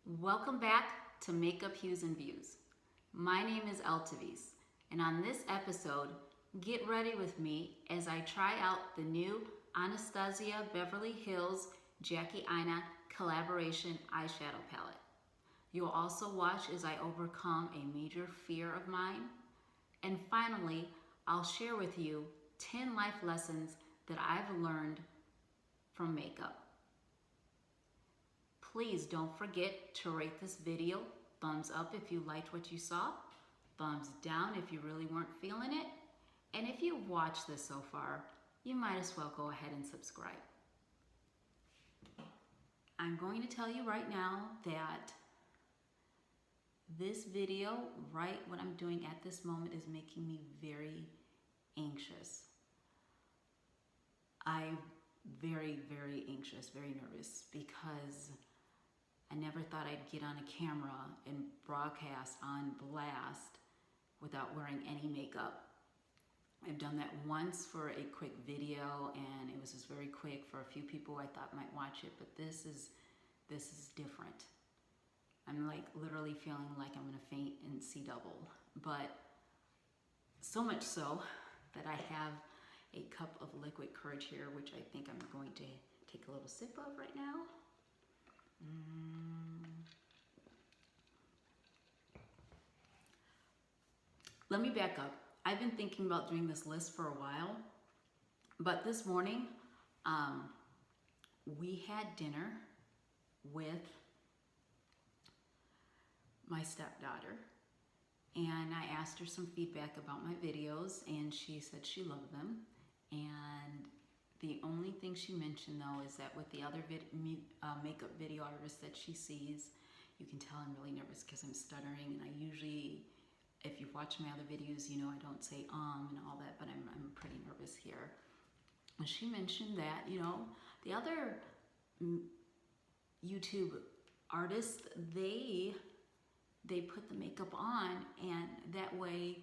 Welcome back to Makeup Hues and Views. My name is Altavis, and on this episode, get ready with me as I try out the new Anastasia Beverly Hills Jackie Aina collaboration eyeshadow palette. You'll also watch as I overcome a major fear of mine. And finally, I'll share with you 10 life lessons that I've learned from makeup. Please don't forget to rate this video. Thumbs up if you liked what you saw. Thumbs down if you really weren't feeling it. And if you've watched this so far, you might as well go ahead and subscribe. I'm going to tell you right now that this video, right what I'm doing at this moment, is making me very anxious. I'm very anxious, very nervous, because I never thought I'd get on a camera and broadcast on blast without wearing any makeup. I've done that once for a quick video, and it was just very quick for a few people I thought might watch it, but this is different. I'm like literally feeling like I'm gonna faint and see double, but so much so that I have a cup of liquid courage here, which I think I'm going to take a little sip of right now. Let me back up. I've been thinking about doing this list for a while, but this morning we had dinner with my stepdaughter, and I asked her some feedback about my videos, and she said she loved them. And the only thing she mentioned, though, is that with the other makeup video artists that she sees, you can tell I'm really nervous because I'm stuttering, and I usually, if you've watched my other videos, you know I don't say and all that, but I'm pretty nervous here. And she mentioned that, you know, the other YouTube artists, they put the makeup on, and that way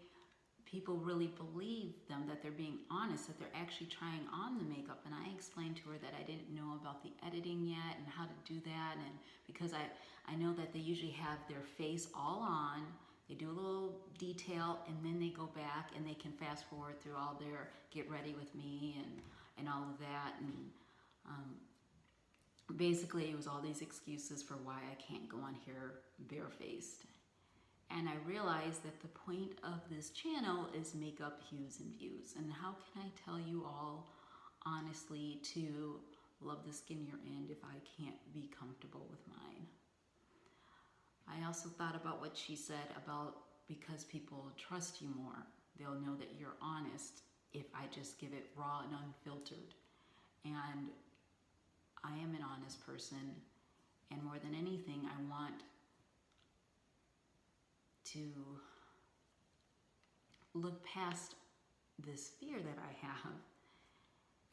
people really believe them, that they're being honest, that they're actually trying on the makeup. And I explained to her that I didn't know about the editing yet and how to do that, and because I know that they usually have their face all on, they do a little detail, and then they go back and they can fast forward through all their get ready with me and all of that. And basically it was all these excuses for why I can't go on here barefaced. And I realized that the point of this channel is Makeup Hues and Views. And how can I tell you all honestly to love the skin you're in if I can't be comfortable with mine? I also thought about what she said about because people trust you more, they'll know that you're honest if I just give it raw and unfiltered. And I am an honest person, and more than anything, I want to look past this fear that I have,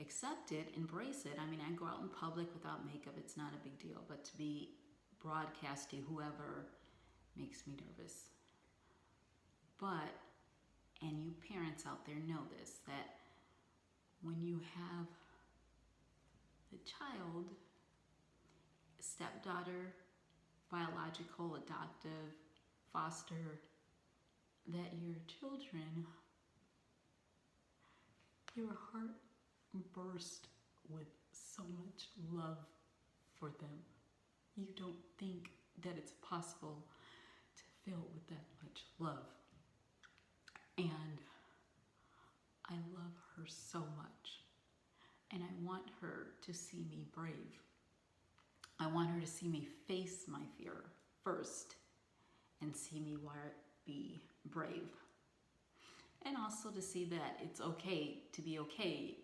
accept it, embrace it. I mean, I go out in public without makeup, it's not a big deal, but to be broadcast to whoever makes me nervous. But, and you parents out there know this, that when you have the child, stepdaughter, biological, adoptive, foster, that your children, your heart bursts with so much love for them. You don't think that it's possible to fill with that much love. And I love her so much. And I want her to see me brave. I want her to see me face my fear first and see me be brave. And also to see that it's okay to be okay,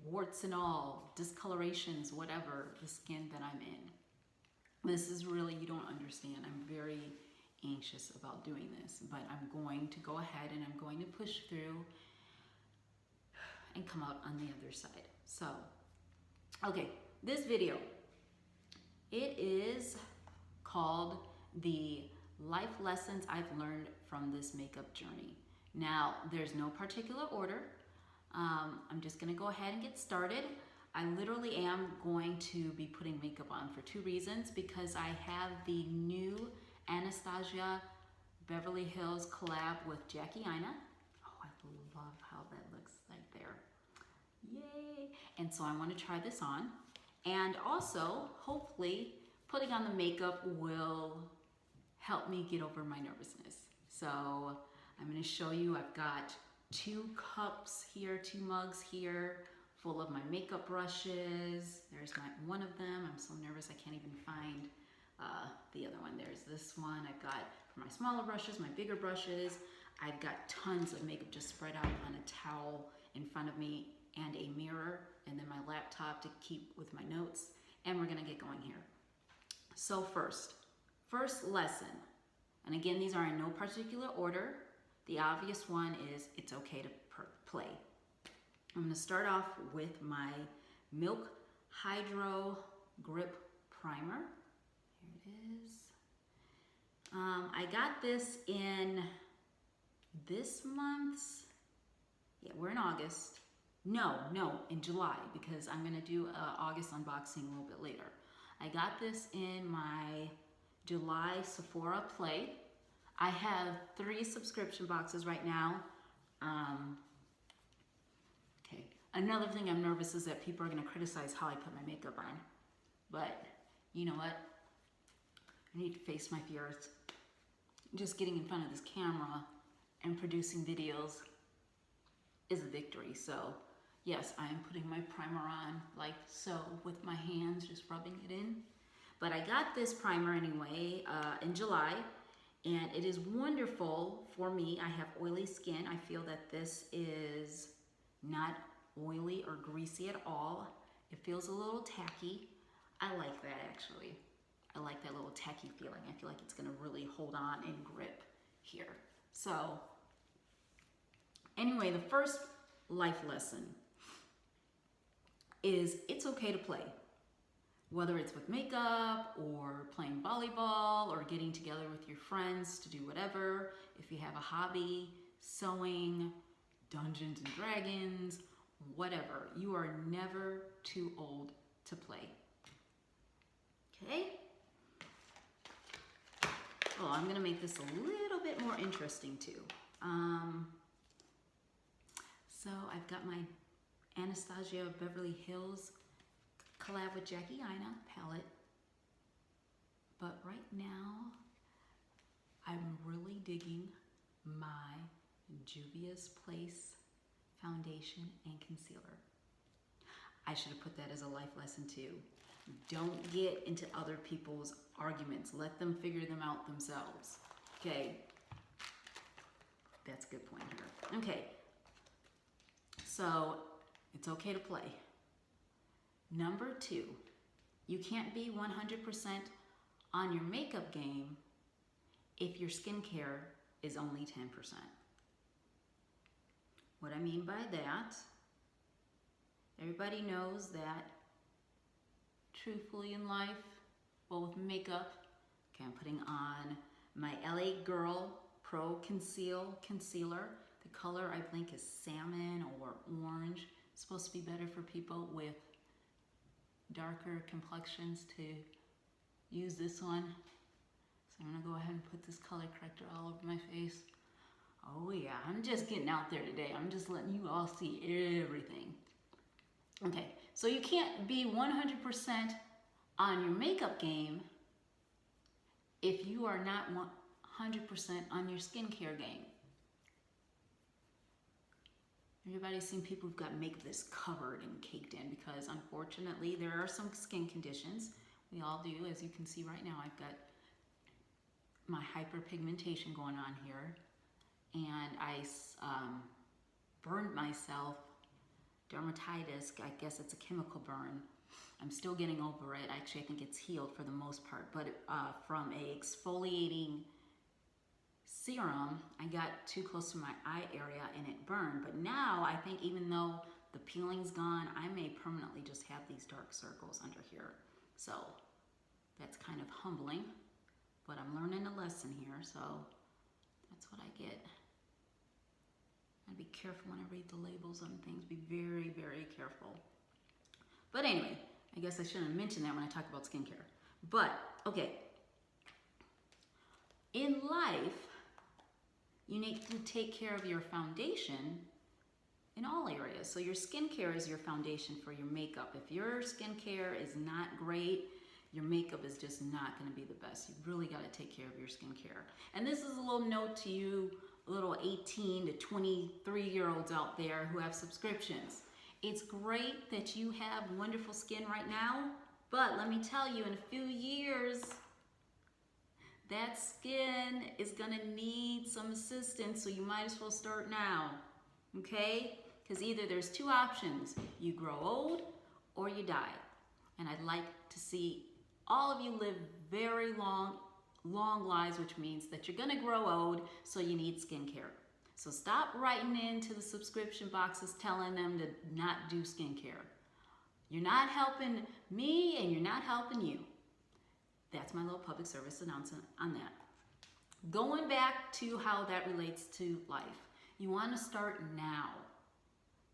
warts and all, discolorations, whatever, the skin that I'm in. This is really, you don't understand. I'm very anxious about doing this, but I'm going to go ahead and I'm going to push through and come out on the other side. So, okay, this video, it is called the Life Lessons I've Learned from This Makeup Journey. Now, there's no particular order. I'm just gonna go ahead and get started. I literally am going to be putting makeup on for 2 reasons. Because I have the new Anastasia Beverly Hills collab with Jackie Aina. Oh, I love how that looks like there. Yay! And so I want to try this on. And also, hopefully, putting on the makeup will help me get over my nervousness. So I'm going to show you, I've got 2 cups here, 2 mugs here, full of my makeup brushes. There's one of them. I'm so nervous I can't even find the other one. There's this one. I've got for my smaller brushes, my bigger brushes. I've got tons of makeup just spread out on a towel in front of me, and a mirror, and then my laptop to keep with my notes. And we're gonna get going here. So first lesson, and again, these are in no particular order. The obvious one is it's okay to play. I'm gonna start off with my Milk Hydro Grip Primer. Here it is. I got this in this month's, yeah, we're in August. No, in July, because I'm gonna do an August unboxing a little bit later. I got this in my July Sephora Play. I have 3 subscription boxes right now. Okay, another thing I'm nervous is that people are gonna criticize how I put my makeup on. But you know what? I need to face my fears. Just getting in front of this camera and producing videos is a victory. So yes, I am putting my primer on like so with my hands, just rubbing it in. But I got this primer anyway in July, and it is wonderful for me. I have oily skin. I feel that this is not oily or greasy at all. It feels a little tacky. I like that actually. I like that little tacky feeling. I feel like it's gonna really hold on and grip here. So anyway, the first life lesson is it's okay to play. Whether it's with makeup or playing volleyball or getting together with your friends to do whatever. If you have a hobby, sewing, Dungeons and Dragons, whatever. You are never too old to play. Okay? Oh, I'm gonna make this a little bit more interesting too. So I've got my Anastasia Beverly Hills collab with Jackie Aina palette. But right now, I'm really digging my Juvia's Place foundation and concealer. I should have put that as a life lesson too. Don't get into other people's arguments. Let them figure them out themselves. Okay. That's a good point here. Okay. So it's okay to play. Number 2, you can't be 100% on your makeup game if your skincare is only 10%. What I mean by that, everybody knows that truthfully in life, well, with makeup, okay, I'm putting on my LA Girl Pro Concealer. The color I think is salmon or orange. It's supposed to be better for people with darker complexions to use this one. So I'm gonna go ahead and put this color corrector all over my face. Oh yeah, I'm just getting out there today. I'm just letting you all see everything. Okay, so you can't be 100% on your makeup game if you are not 100% on your skincare game. Everybody's seen people who've got makeup that's covered and caked in because unfortunately there are some skin conditions. We all do, as you can see right now. I've got my hyperpigmentation going on here, and I burned myself, dermatitis, I guess it's a chemical burn. I'm still getting over it. Actually, I think it's healed for the most part, but from a exfoliating serum, I got too close to my eye area and it burned. But now I think even though the peeling's gone, I may permanently just have these dark circles under here. So that's kind of humbling, but I'm learning a lesson here, so that's what I get. I'd be careful when I read the labels on things. Be very, very careful. But anyway, I guess I shouldn't have mentioned that when I talk about skincare. But, okay. In life, you need to take care of your foundation in all areas. So your skincare is your foundation for your makeup. If your skincare is not great, your makeup is just not going to be the best. You really got to take care of your skincare. And this is a little note to you little 18 to 23-year-olds out there who have subscriptions. It's great that you have wonderful skin right now, but let me tell you, in a few years, that skin is going to need some assistance, so you might as well start now, okay? Because either there's two options: you grow old or you die. And I'd like to see all of you live very long lives, which means that you're gonna grow old, so you need skincare. So stop writing into the subscription boxes telling them to not do skincare. You're not helping me and you're not helping you. That's my little public service announcement on that. Going back to how that relates to life. You wanna start now.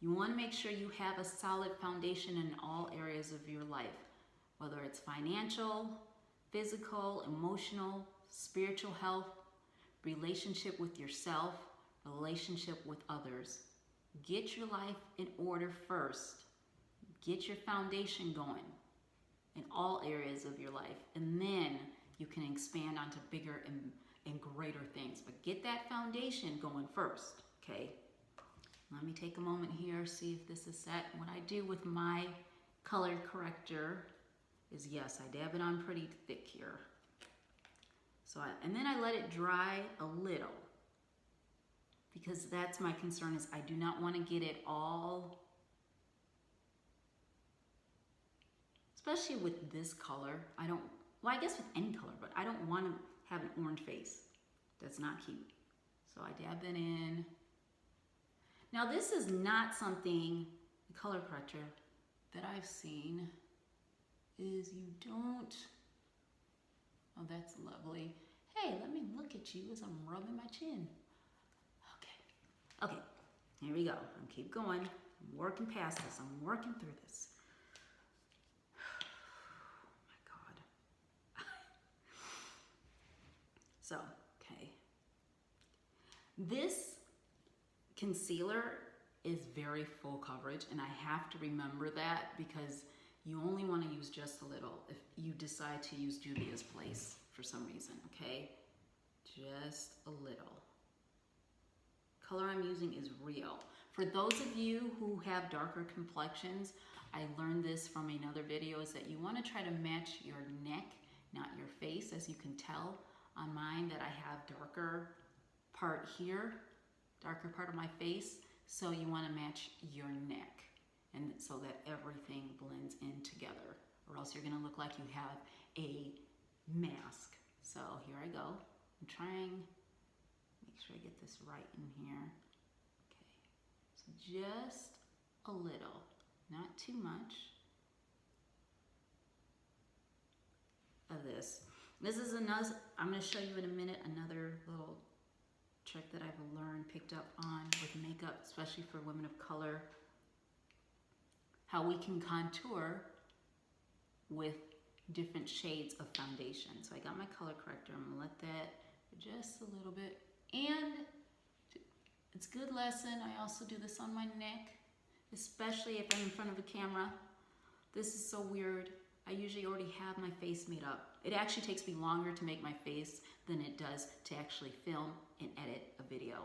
You wanna make sure you have a solid foundation in all areas of your life, whether it's financial, physical, emotional, spiritual health, relationship with yourself, relationship with others. Get your life in order first. Get your foundation going in all areas of your life, and then you can expand onto bigger and greater things. But get that foundation going first, okay? Let me take a moment here, see if this is set. What I do with my color corrector is, yes, I dab it on pretty thick here. So and then I let it dry a little, because that's my concern, is I do not want to get it all, especially with this color. Well, I guess with any color, but I don't want to have an orange face. That's not cute. So I dab it in. Now this is not something, the color corrector, that I've seen is you don't, oh, that's lovely. Hey, let me look at you as I'm rubbing my chin. Okay, here we go. I'm keep going. I'm working past this. I'm working through this. Oh my God. So, okay. This concealer is very full coverage, and I have to remember that, because you only want to use just a little if you decide to use Juvia's Place for some reason, okay? Just a little. Color I'm using is Real. For those of you who have darker complexions, I learned this from another video, is that you want to try to match your neck, not your face. As you can tell on mine that I have darker part here, darker part of my face, so you want to match your neck, and so that everything blends in together, or else you're going to look like you have a mask. So here I go. I'm trying, make sure I get this right in here. Okay, so just a little, not too much of this. This is another, I'm going to show you in a minute another little trick that I've learned, picked up on with makeup, especially for women of color, how we can contour with different shades of foundation. So I got my color corrector. I'm gonna let that for just a little bit. And it's a good lesson. I also do this on my neck, especially if I'm in front of a camera. This is so weird. I usually already have my face made up. It actually takes me longer to make my face than it does to actually film and edit a video.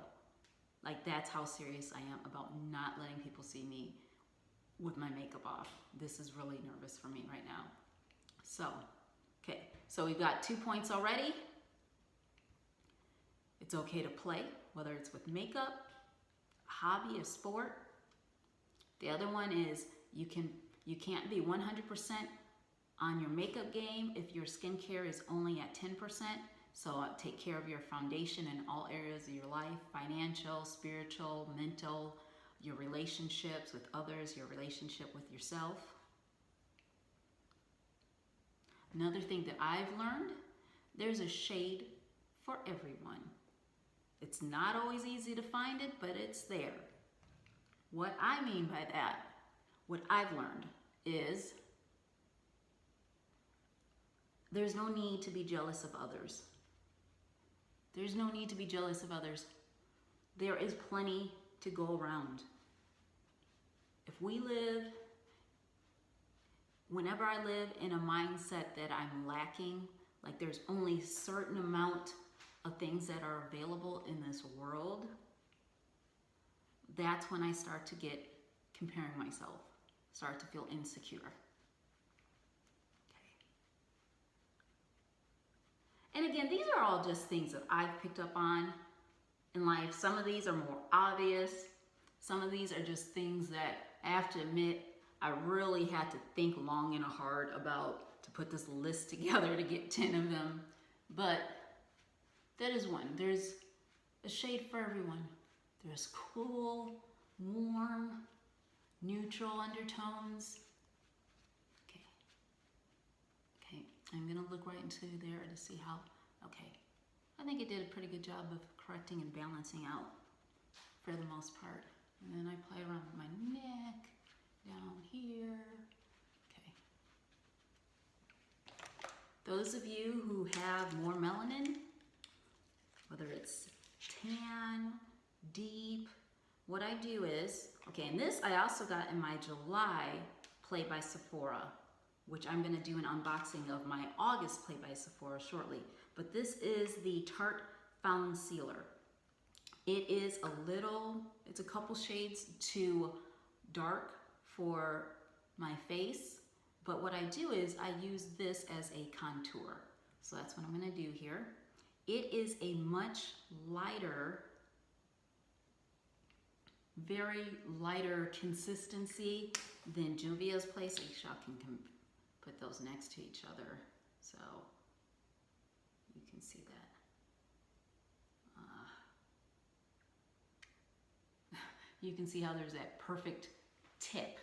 Like, that's how serious I am about not letting people see me with my makeup off. This is really nervous for me right now. So, okay, so we've got 2 points already. It's okay to play, whether it's with makeup, a hobby, a sport. The other one is you can't be 100% on your makeup game if your skincare is only at 10%. So take care of your foundation in all areas of your life: financial, spiritual, mental, your relationships with others, your relationship with yourself. Another thing that I've learned, there's a shade for everyone. It's not always easy to find it, but it's there. What I mean by that, what I've learned, is there's no need to be jealous of others. There's no need to be jealous of others. There is plenty to go around. If we live, whenever I live in a mindset that I'm lacking, like there's only a certain amount of things that are available in this world, that's when I start to get comparing myself, start to feel insecure. And again, these are all just things that I've picked up on in life. Some of these are more obvious. Some of these are just things that I have to admit, I really had to think long and hard about to put this list together to get 10 of them. But that is one. There's a shade for everyone. There's cool, warm, neutral undertones. Okay, I'm gonna look right into there to see how, okay. I think it did a pretty good job of correcting and balancing out for the most part. And then I play around with my neck, down here, okay. Those of you who have more melanin, whether it's tan, deep, what I do is, okay, and this I also got in my July Play by Sephora, which I'm gonna do an unboxing of my August Play by Sephora shortly. But this is the Tarte Found Sealer. It is it's a couple shades too dark for my face, but what I do is I use this as a contour. So that's what I'm gonna do here. It is a much lighter, very lighter consistency than Juvia's Place. Y'all can put those next to each other so you can see that. You can see how there's that perfect tip,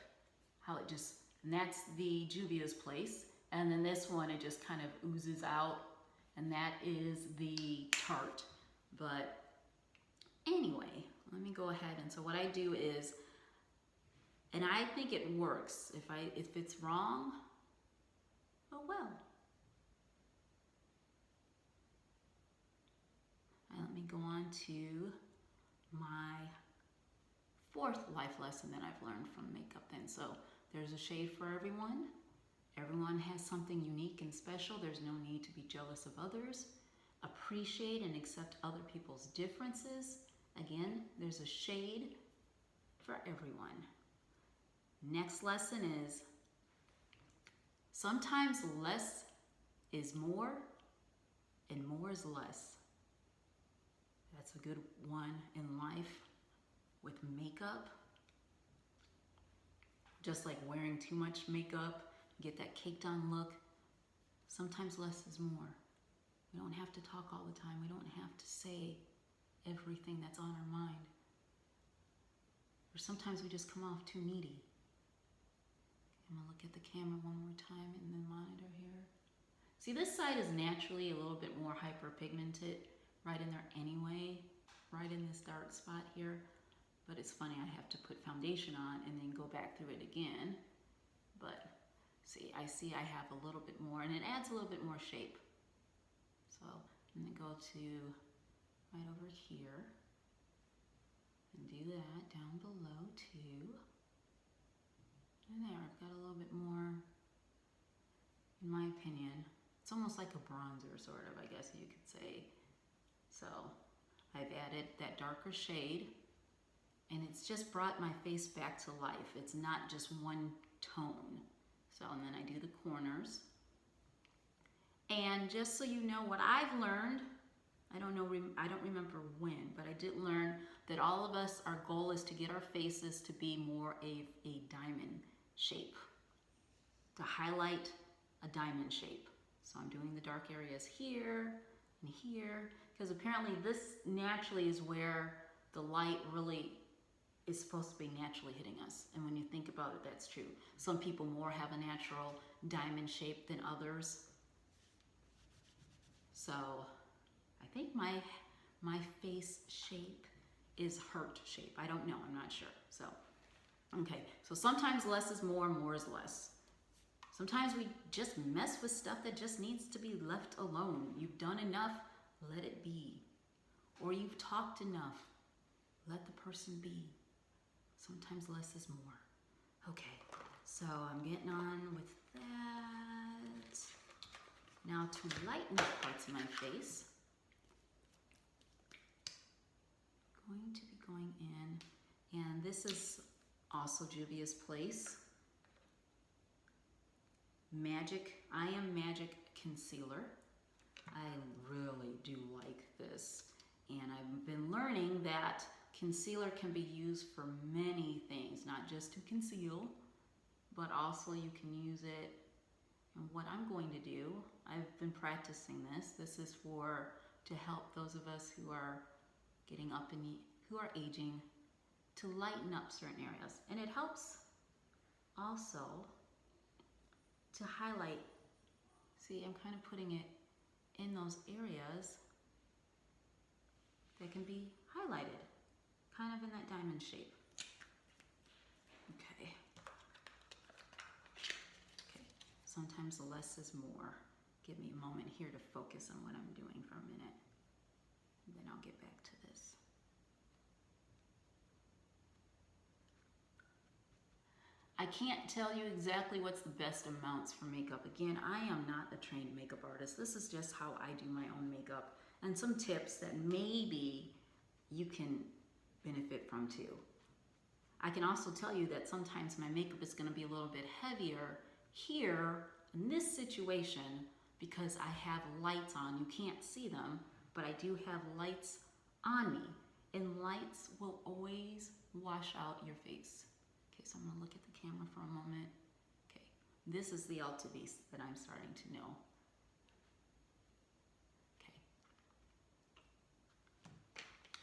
how it just, and that's the Juvia's Place. And then this one, it just kind of oozes out, and that is the Tarte. But anyway, let me go ahead. And so what I do is, and I think it works. If it's wrong, oh well. And let me go on to my fourth life lesson that I've learned from makeup then. So there's a shade for everyone. Everyone has something unique and special. There's no need to be jealous of others. Appreciate and accept other people's differences. Again, there's a shade for everyone. Next lesson is sometimes less is more and more is less. That's a good one in life with makeup. Just like wearing too much makeup, get that caked on look. Sometimes less is more. We don't have to talk all the time. We don't have to say everything that's on our mind. Or sometimes we just come off too needy. I'm gonna look at the camera one more time and the monitor here. See, this side is naturally a little bit more hyperpigmented right in there anyway, right in this dark spot here. But it's funny, I have to put foundation on and then go back through it again. But see I have a little bit more, and it adds a little bit more shape. So I'm gonna go to right over here and do that down below too. And there, I've got a little bit more, in my opinion. It's almost like a bronzer, sort of, I guess you could say. So I've added that darker shade, and it's just brought my face back to life. It's not just one tone. So, and then I do the corners. And just so you know what I've learned, I don't remember when, but I did learn that all of us, our goal is to get our faces to be more a diamond shape, to highlight a diamond shape. So I'm doing the dark areas here and here, because apparently this naturally is where the light really is supposed to be naturally hitting us. And when you think about it, that's true. Some people more have a natural diamond shape than others. So I think my face shape is heart shape. I don't know, I'm not sure. So Okay, so sometimes less is more is less. Sometimes we just mess with stuff that just needs to be left alone. You've done enough, let it be. Or you've talked enough, let the person be. Sometimes less is more. Okay, so I'm getting on with that. Now to lighten up parts of my face, going to be going in, and this is also Juvia's Place. I Am Magic Concealer. I really do like this, and I've been learning that concealer can be used for many things, not just to conceal, but also you can use it. And what I'm going to do, I've been practicing this. This is to help those of us who are getting up and who are aging, to lighten up certain areas. And it helps also to highlight. See, I'm kind of putting it in those areas that can be highlighted, kind of in that diamond shape. Okay. Okay. Sometimes less is more. Give me a moment here to focus on what I'm doing for a minute, and then I'll get back to this. I can't tell you exactly what's the best amounts for makeup. Again, I am not a trained makeup artist. This is just how I do my own makeup, and some tips that maybe you can benefit from too. I can also tell you that sometimes my makeup is going to be a little bit heavier here in this situation because I have lights on. You can't see them, but I do have lights on me, and lights will always wash out your face. Okay, so I'm going to look at the camera for a moment. Okay, this is the Altavis that I'm starting to know. Okay.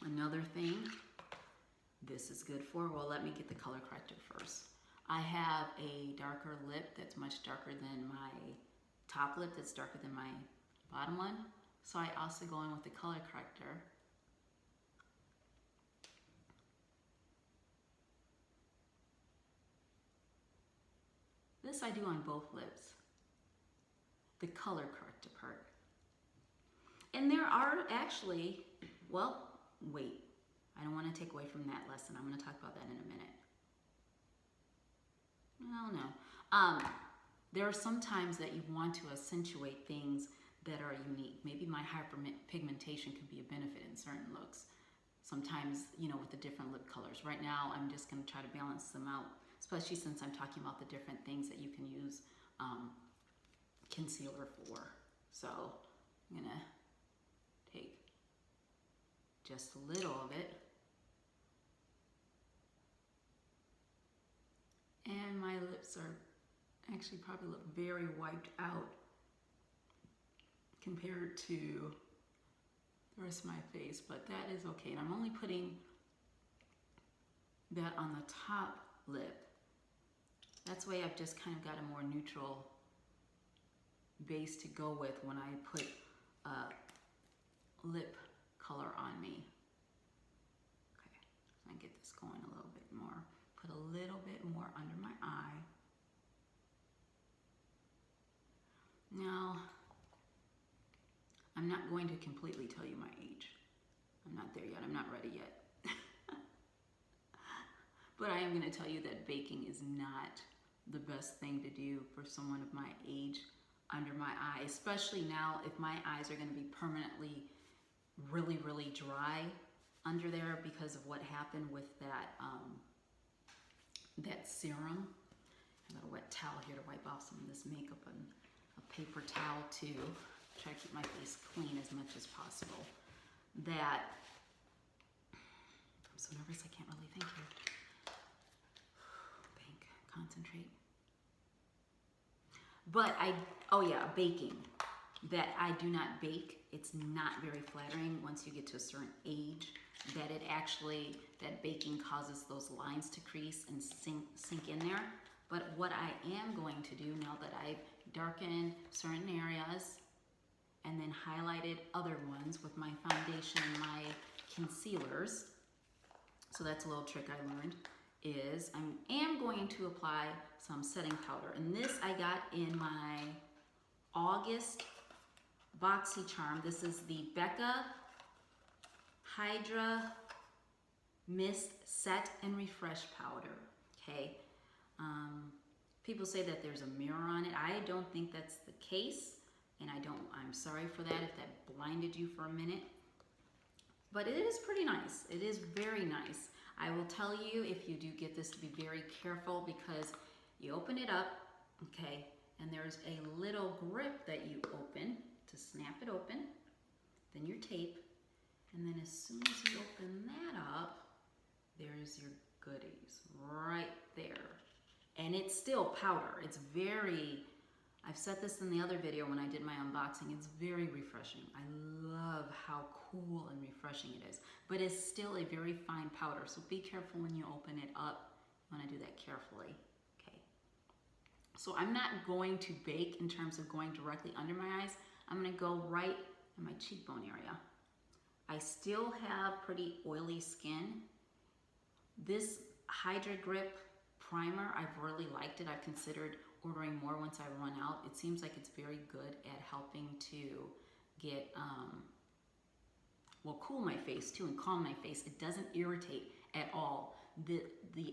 Another thing this is good for, well, let me get the color corrector first. I have a darker lip that's much darker than my top lip, that's darker than my bottom one. So I also go in with the color corrector. This I do on both lips, the color corrector part. And there are actually, well, wait, I don't want to take away from that lesson. I'm going to talk about that in a minute. Well, no. There are some times that you want to accentuate things that are unique. Maybe my hyperpigmentation can be a benefit in certain looks. Sometimes, you know, with the different lip colors. Right now, I'm just going to try to balance them out, especially since I'm talking about the different things that you can use concealer for. So I'm going to take just a little of it. And my lips are actually probably look very wiped out compared to the rest of my face, but that is okay. And I'm only putting that on the top lip. That's why I've just kind of got a more neutral base to go with when I put lip color on me. Okay, so I get this going a little bit more. Put a little bit more under my eye. Now, I'm not going to completely tell you my age. I'm not there yet. I'm not ready yet. But I am going to tell you that baking is not the best thing to do for someone of my age under my eye, especially now if my eyes are going to be permanently really, really dry under there because of what happened with that that serum. I've got a wet towel here to wipe off some of this makeup and a paper towel too. Try to keep my face clean as much as possible. That, I'm so nervous I can't really think here. Think, concentrate. But oh yeah, baking. That I do not bake. It's not very flattering once you get to a certain age. That that baking causes those lines to crease and sink in there. But what I am going to do now that I've darkened certain areas and then highlighted other ones with my foundation and my concealers, so that's a little trick I learned, is I am going to apply some setting powder. And this I got in my August BoxyCharm. This is the Becca Hydra Mist Set and Refresh Powder. Okay. People say that there's a mirror on it. I don't think that's the case. And I'm sorry for that if that blinded you for a minute. But it is pretty nice. It is very nice. I will tell you, if you do get this, to be very careful, because you open it up, okay, and there's a little grip that you open to snap it open, then your tape, and then as soon as you open that up, there's your goodies right there. And it's still powder. It's very, I've said this in the other video when I did my unboxing, it's very refreshing. I love how cool and refreshing it is, but it's still a very fine powder, so be careful when you open it up. You want to do that carefully. Okay. So I'm not going to bake in terms of going directly under my eyes. I'm going to go right in my cheekbone area. I still have pretty oily skin. This Hydra Grip primer, I've really liked it. I've considered ordering more once I run out. It seems like it's very good at helping to get, well, cool my face too and calm my face. It doesn't irritate at all. The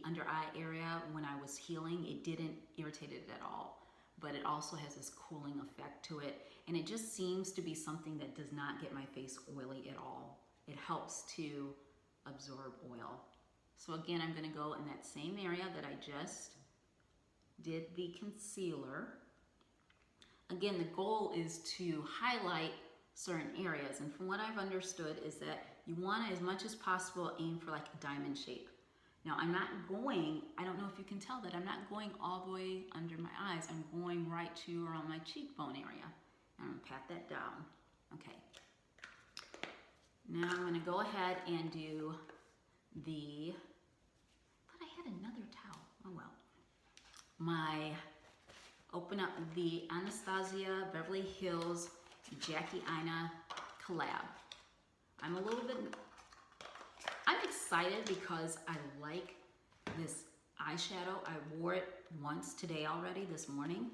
under eye area, when I was healing, it didn't irritate it at all. But it also has this cooling effect to it. And it just seems to be something that does not get my face oily at all. It helps to absorb oil. So again, I'm gonna go in that same area that I just did the concealer. Again, the goal is to highlight certain areas, and from what I've understood is that you want to, as much as possible, aim for like a diamond shape. Now I'm not going, I don't know if you can tell that I'm not going all the way under my eyes. I'm going right to around my cheekbone area. I'm gonna pat that down. Okay. Now I'm gonna go ahead and do the, I thought I had another towel. Oh well. Open up the Anastasia Beverly Hills Jackie Aina collab. I'm excited because I like this eyeshadow. I wore it once today already, this morning.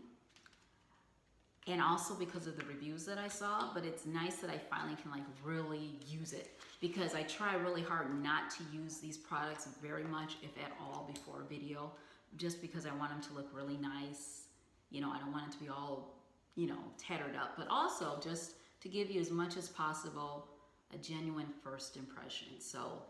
And also because of the reviews that I saw, but it's nice that I finally can like really use it, because I try really hard not to use these products very much, if at all, before a video, just because I want them to look really nice. You know, I don't want it to be all, you know, tattered up, but also just to give you as much as possible a genuine first impression. So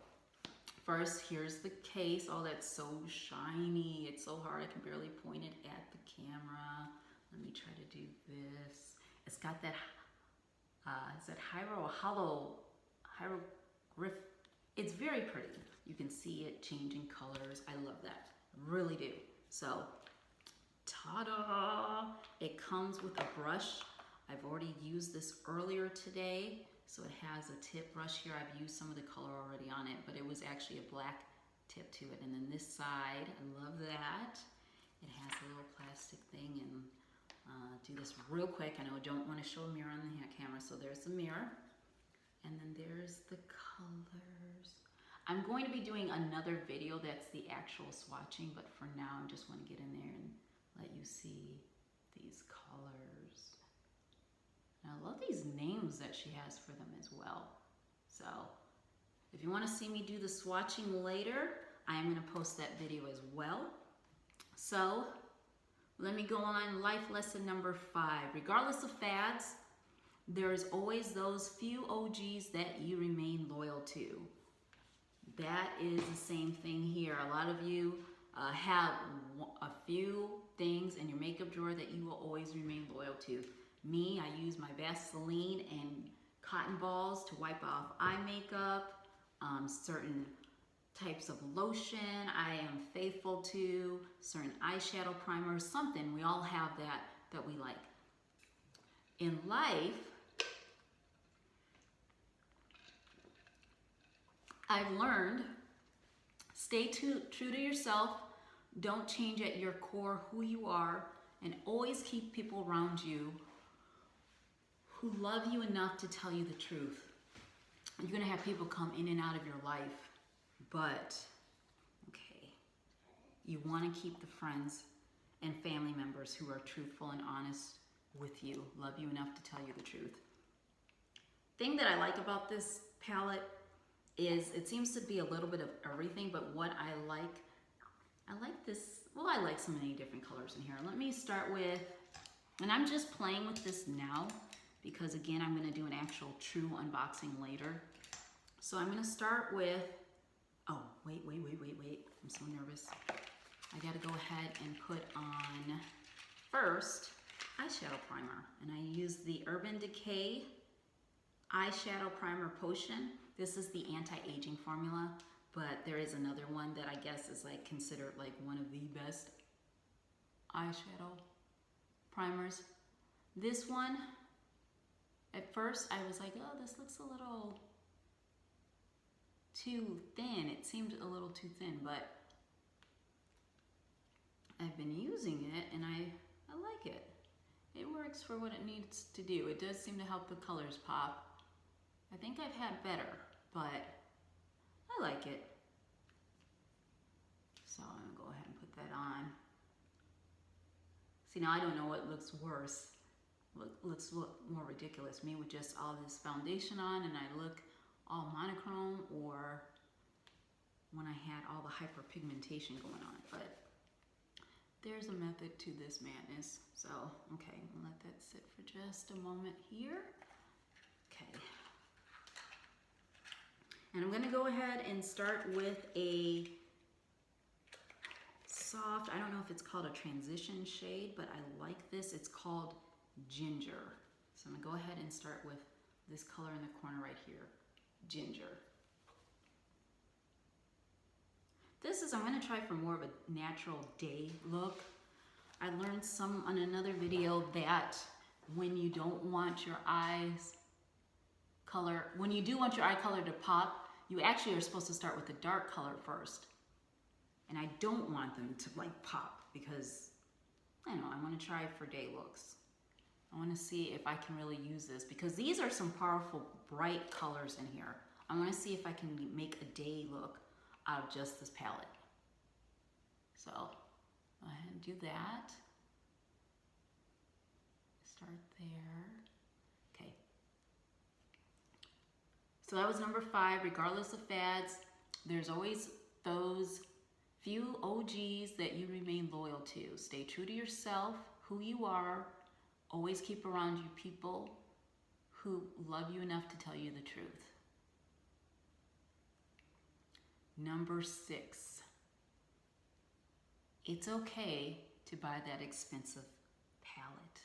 first, here's the case. Oh, that's so shiny. It's so hard. I can barely point it at the camera. Let me try to do this. It's got that, is that hieroglyph. It's very pretty. You can see it changing colors. I love that. I really do. So, ta-da! It comes with a brush. I've already used this earlier today. So it has a tip brush here. I've used some of the color already on it, but it was actually a black tip to it. And then this side, I love that. It has a little plastic thing, and do this real quick. I know I don't want to show a mirror on the camera, so there's the mirror. And then there's the colors. I'm going to be doing another video that's the actual swatching, but for now I just want to get in there and let you see these colors. And I love these names that she has for them as well. So if you want to see me do the swatching later, I am going to post that video as well. So let me go on life lesson number 5. Regardless of fads, there is always those few OGs that you remain loyal to. That is the same thing here. A lot of you have a few things in your makeup drawer that you will always remain loyal to. Me, I use my Vaseline and cotton balls to wipe off eye makeup, certain types of lotion I am faithful to, certain eyeshadow primers, something. We all have that we like. In life, I've learned, stay true to yourself, don't change at your core who you are, and always keep people around you who love you enough to tell you the truth. You're gonna have people come in and out of your life, but, okay, You want to keep the friends and family members who are truthful and honest with you, love you enough to tell you the truth. Thing that I like about this palette is it seems to be a little bit of everything, but what I like this, well, I like so many different colors in here. Let me start with, and I'm just playing with this now because again, I'm gonna do an actual true unboxing later. So I'm gonna start with, oh, wait. I'm so nervous. I gotta go ahead and put on first eyeshadow primer. And I use the Urban Decay eyeshadow primer potion. This is the anti-aging formula, but there is another one that I guess is like considered like one of the best eyeshadow primers. This one, at first I was like, oh, this looks a little too thin. It seemed a little too thin, but I've been using it and I like it. It works for what it needs to do. It does seem to help the colors pop. I think I've had better, but I like it. So I'm gonna go ahead and put that on. See, now I don't know what looks worse. What looks more ridiculous, me with just all this foundation on and I look all monochrome, or when I had all the hyperpigmentation going on. But there's a method to this madness. So, okay, we'll let that sit for just a moment here. Okay. And I'm gonna go ahead and start with a soft, I don't know if it's called a transition shade, but I like this. It's called Ginger. So I'm gonna go ahead and start with this color in the corner right here, Ginger. This is, I'm gonna try for more of a natural day look. I learned on another video that when you don't want your eyes color, when you do want your eye color to pop, you actually are supposed to start with a dark color first. And I don't want them to like pop because, I don't know, I want to try for day looks. I want to see if I can really use this because these are some powerful bright colors in here. I want to see if I can make a day look out of just this palette. So, go ahead and do that. Start there. Okay. So that was number 5. Regardless of fads, there's always those few OGs that you remain loyal to. Stay true to yourself, who you are. Always keep around you people who love you enough to tell you the truth. Number 6. It's okay to buy that expensive palette.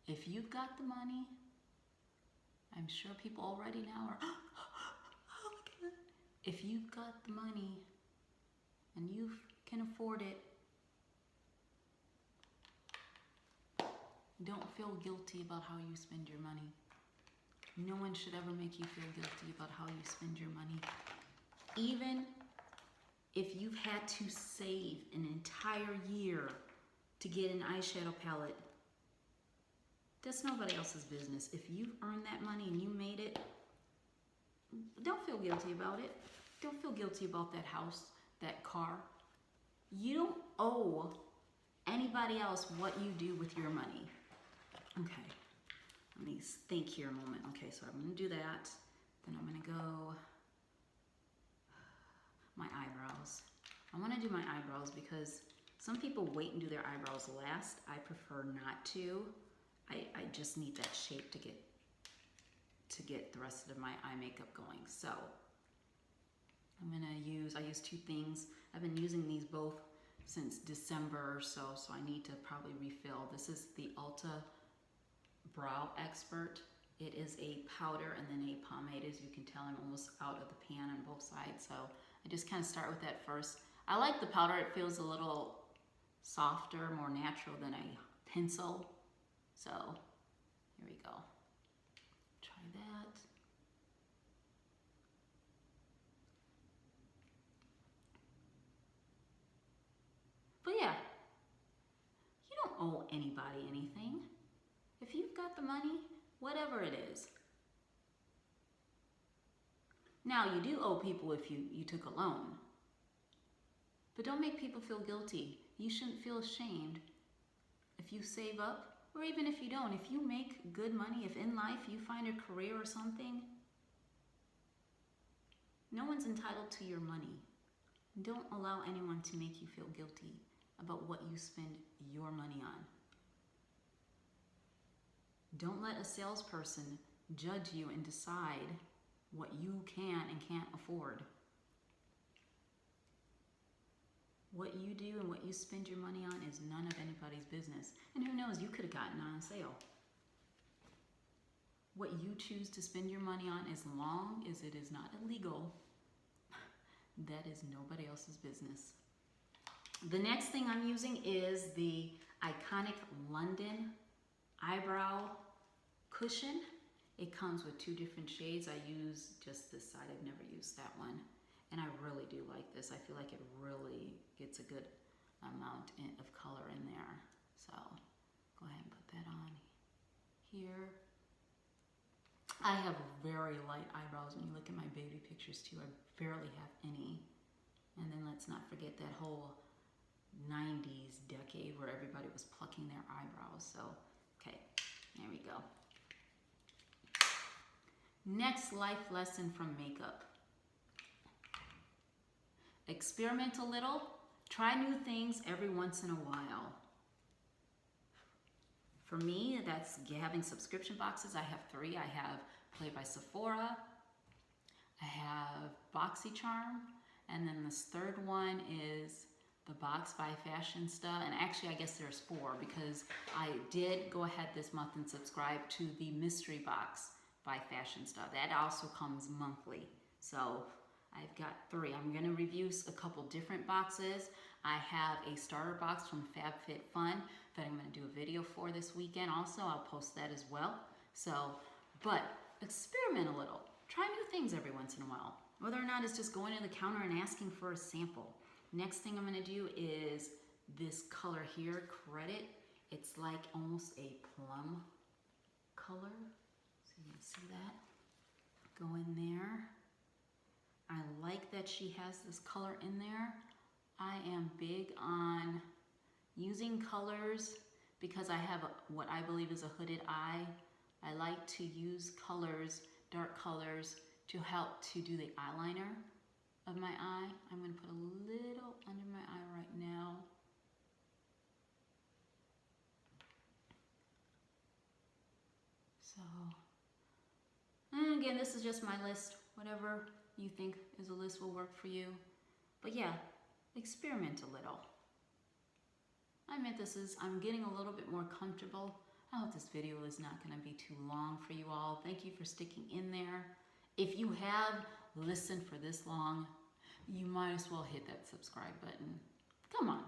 If you've got the money, I'm sure people already now are, oh my God. If you've got the money and you can afford it, don't feel guilty about how you spend your money. No one should ever make you feel guilty about how you spend your money. Even if you've had to save an entire year to get an eyeshadow palette, that's nobody else's business. If you've earned that money and you made it, don't feel guilty about it. Don't feel guilty about that house, that car. You don't owe anybody else what you do with your money. Okay, let me think here a moment. Okay, so I'm gonna do that. Then I'm gonna go my eyebrows. I wanna do my eyebrows because some people wait and do their eyebrows last. I prefer not to. I just need that shape to get the rest of my eye makeup going. So I'm gonna use, I use 2 things. I've been using these both since December or so I need to probably refill. This is the Ulta Brow Expert. It is a powder and then a pomade. As you can tell, I'm almost out of the pan on both sides. So I just kind of start with that first. I like the powder. It feels a little softer, more natural than a pencil. So here we go. Try that. But yeah, you don't owe anybody anything. If you've got the money, whatever it is. Now, you do owe people if you took a loan. But don't make people feel guilty. You shouldn't feel ashamed if you save up, or even if you don't. If you make good money, if in life you find a career or something, no one's entitled to your money. Don't allow anyone to make you feel guilty about what you spend your money on. Don't let a salesperson judge you and decide what you can and can't afford. What you do and what you spend your money on is none of anybody's business. And who knows, you could have gotten on sale. What you choose to spend your money on, as long as it is not illegal, that is nobody else's business. The next thing I'm using is the Iconic London Eyebrow Cushion. It comes with 2 different shades. I use just this side. I've never used that one. And I really do like this. I feel like it really gets a good amount of color in there. So go ahead and put that on here. I have very light eyebrows. When you look at my baby pictures too, I barely have any. And then let's not forget that whole 90s decade where everybody was plucking their eyebrows. So, okay, there we go. Next life lesson from makeup. Experiment a little. Try new things every once in a while. For me, that's having subscription boxes. I have 3. I have Play by Sephora. I have BoxyCharm. And then this 3rd one is the Box by Fashionista. And actually, I guess there's 4 because I did go ahead this month and subscribe to the Mystery Box by Fashionista. That also comes monthly. So I've got 3. I'm going to review a couple different boxes. I have a starter box from FabFitFun that I'm going to do a video for this weekend also. I'll post that as well. So, but experiment a little. Try new things every once in a while. Whether or not it's just going to the counter and asking for a sample. Next thing I'm going to do is this color here, Credit. It's like almost a plum color. So you can see that. Go in there. I like that she has this color in there. I am big on using colors because I have what I believe is a hooded eye. I like to use colors, dark colors, to help to do the eyeliner of my eye. I'm going to put a little under my eye right now. So, and again, this is just my list. Whatever you think is a list will work for you. But yeah, experiment a little. I'm getting a little bit more comfortable. I hope this video is not going to be too long for you all. Thank you for sticking in there. If you have listened for this long, you might as well hit that subscribe button. Come on.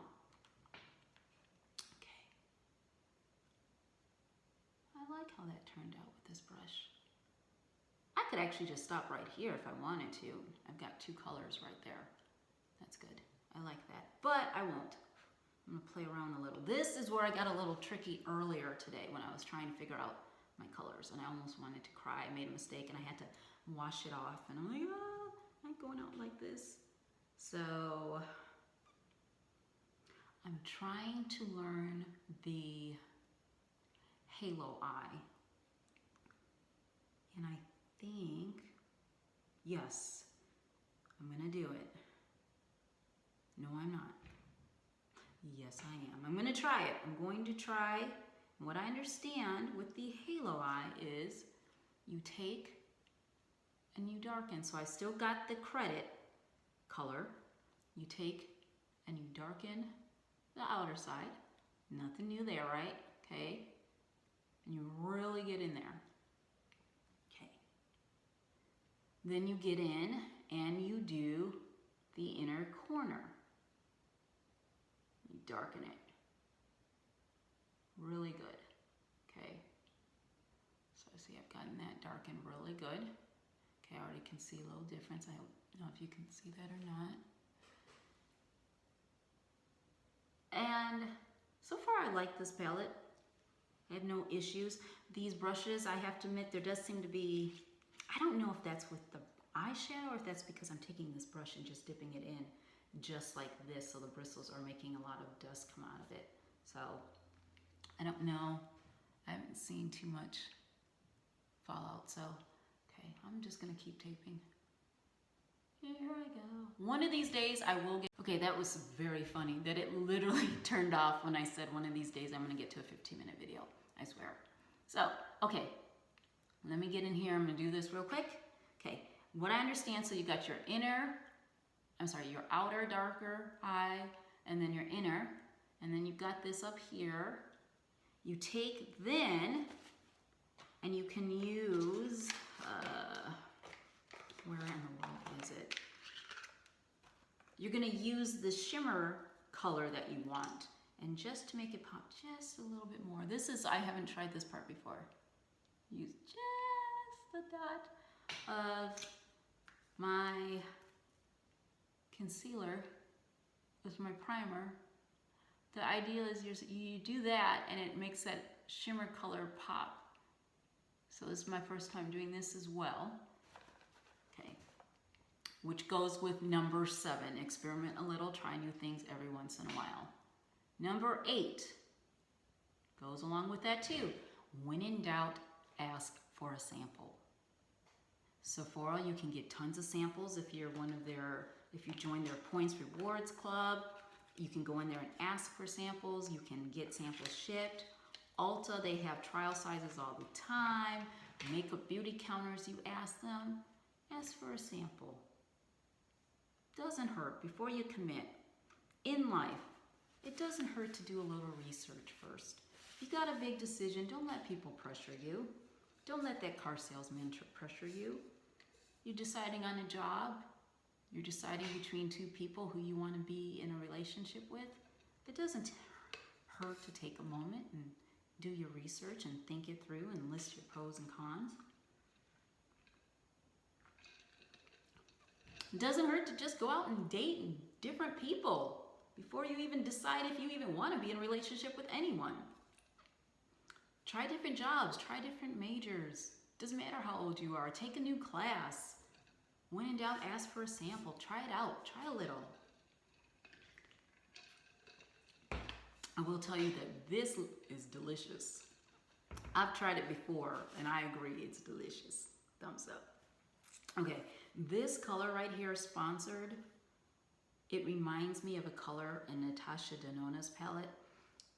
Okay. I like how that turned out with this brush. I could actually just stop right here if I wanted to. I've got 2 colors right there. That's good. I like that. But I won't. I'm going to play around a little. This is where I got a little tricky earlier today when I was trying to figure out my colors. And I almost wanted to cry. I made a mistake and I had to wash it off. And I'm like, oh, I'm not going out like this. So I'm trying to learn the halo eye. And I think, yes, I'm going to do it. No, I'm not. Yes, I am. I'm going to try it. I'm going to try. And what I understand with the halo eye is you take and you darken. So I still got the Credit color. You take and you darken the outer side. Nothing new there, right? Okay. And you really get in there. Okay. Then you get in and you do the inner corner. You darken it. Really good. Okay. So see, I've gotten that darkened really good. Okay, I already can see a little difference. I don't know if you can see that or not. And so far I like this palette. I have no issues. These brushes, I have to admit, there does seem to be, I don't know if that's with the eyeshadow or if that's because I'm taking this brush and just dipping it in just like this, so the bristles are making a lot of dust come out of it. So I don't know, I haven't seen too much fallout, so okay, I'm just gonna keep taping. Here I go. One of these days I will get, okay, that was very funny that it literally turned off when I said one of these days I'm gonna get to a 15-minute video, I swear. So, okay, let me get in here, I'm gonna do this real quick. Okay, what I understand, so you got your your outer darker eye, and then your inner, and then you've got this up here. You take then, and you can use, where in the world is it? You're gonna use the shimmer color that you want. And just to make it pop just a little bit more. This is, I haven't tried this part before. Use just the dot of my concealer with my primer. The idea is you do that and it makes that shimmer color pop. So this is my first time doing this as well. Okay, which goes with number 7, experiment a little, try new things every once in a while. Number 8 goes along with that too. When in doubt, ask for a sample. Sephora, you can get tons of samples if you're if you join their points rewards club. You can go in there and ask for samples. You can get samples shipped. Ulta, they have trial sizes all the time. Makeup beauty counters, you ask them, ask for a sample. Doesn't hurt before you commit. In life, it doesn't hurt to do a little research first. If you got a big decision, don't let people pressure you. Don't let that car salesman pressure you. You're deciding on a job. You're deciding between 2 people who you want to be in a relationship with. It doesn't hurt to take a moment and do your research and think it through and list your pros and cons. It doesn't hurt to just go out and date different people before you even decide if you even want to be in a relationship with anyone. Try different jobs, try different majors. Doesn't matter how old you are. Take a new class. When in doubt, ask for a sample. Try it out. Try a little. I will tell you that this is delicious. I've tried it before, and I agree it's delicious. Thumbs up. Okay, this color right here, Sponsored, it reminds me of a color in Natasha Denona's palette.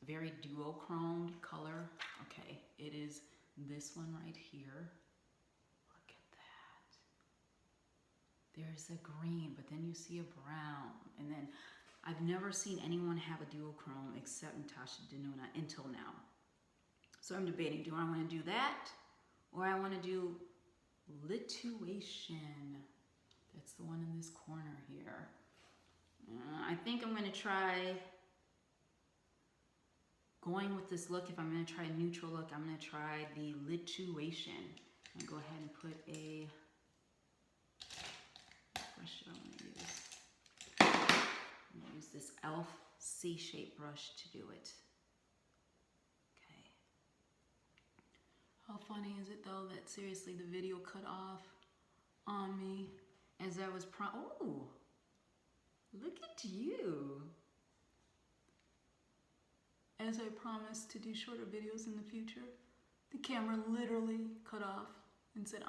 Very duochromed color. Okay, it is this one right here. Look at that. There's a green, but then you see a brown. And then I've never seen anyone have a duochrome except Natasha Denona until now. So I'm debating, do I want to do that? Or I want to do Lituation. That's the one in this corner here. I think I'm going to try going with this look. If I'm going to try a neutral look, I'm going to try the Lituation. I'm going to go ahead and put a brush I want to use. I'm going to use this e.l.f. C-shaped brush to do it. Okay. How funny is it though that seriously the video cut off on me as I was oh, look at you. As I promised to do shorter videos in the future, the camera literally cut off and said,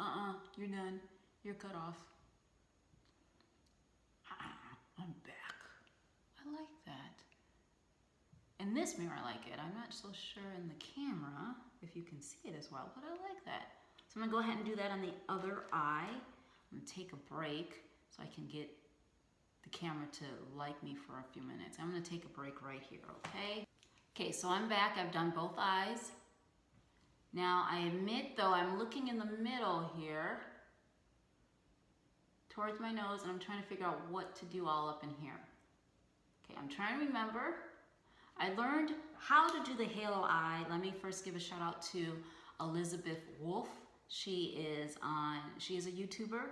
you're done. You're cut off. I'm back. I like that. In this mirror, I like it. I'm not so sure in the camera if you can see it as well, but I like that. So I'm gonna go ahead and do that on the other eye. I'm gonna take a break so I can get the camera to like me for a few minutes. I'm gonna take a break right here, okay? Okay, so I'm back. I've done both eyes. Now I admit though, I'm looking in the middle here towards my nose and I'm trying to figure out what to do all up in here. Okay, I'm trying to remember. I learned how to do the halo eye. Let me first give a shout out to Elizabeth Wolf. She is a YouTuber,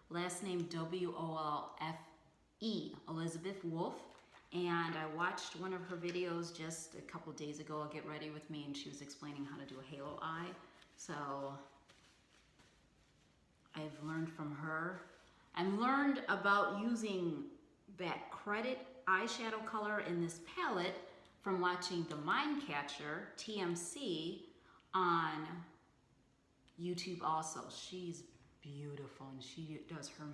last name W-O-L-F-E, Elizabeth Wolf. And I watched one of her videos just a couple days ago, Get Ready With Me, and she was explaining how to do a halo eye. So I've learned from her. I've learned about using that credit eyeshadow color in this palette from watching the Mind Catcher, TMC, on YouTube also. She's beautiful, and she does her,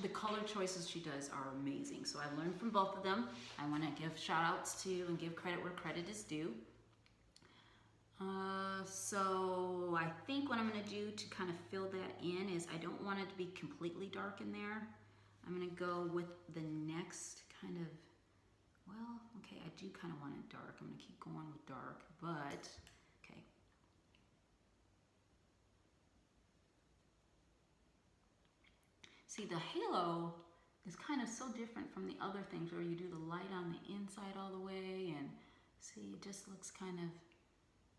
the color choices she does are amazing. So I learned from both of them. I want to give shout outs to and give credit where credit is due. So I think what I'm going to do to kind of fill that in is, I don't want it to be completely dark in there. I'm going to go with the next kind of, well, okay, I do kind of want it dark. I'm going to keep going with dark, but okay. See, the halo is kind of so different from the other things where you do the light on the inside all the way, and see, it just looks kind of,